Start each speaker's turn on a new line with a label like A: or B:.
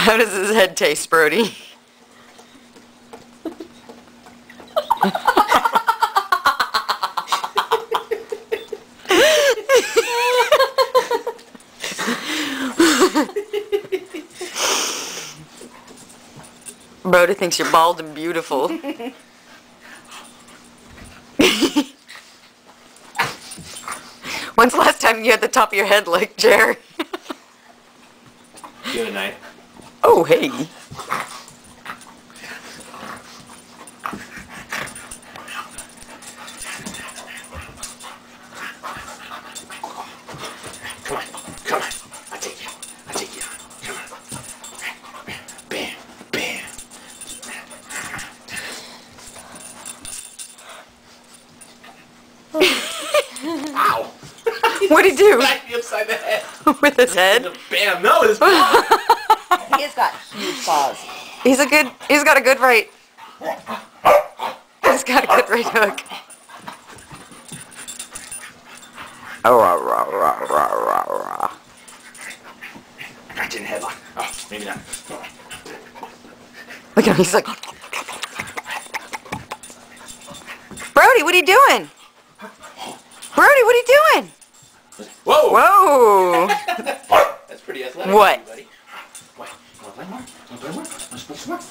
A: How does his head taste, Brody? Brody thinks you're bald and beautiful. When's the last time you had the top of your head like Jerry?
B: Good night.
A: Oh, hey.
B: Come on, come on. I'll take you. I'll take you. Come on. Bam, bam. Ow.
A: What'd he do?
B: Smacked me upside the head.
A: With his head?
B: Bam, no, his paw.
C: He has got huge paws.
A: He's got a good right. He's got a good right hook. Oh, rah, rah, rah, rah, rah, rah.
B: I got you in the headlock. Oh, maybe not.
A: Look at him, he's like... Brody, what are you doing? Brody, what are you doing?
B: Whoa!
A: Whoa!
B: That's pretty athletic.
A: What?
B: Buddy. What? Want to play more? Want to play more? Want to play some more?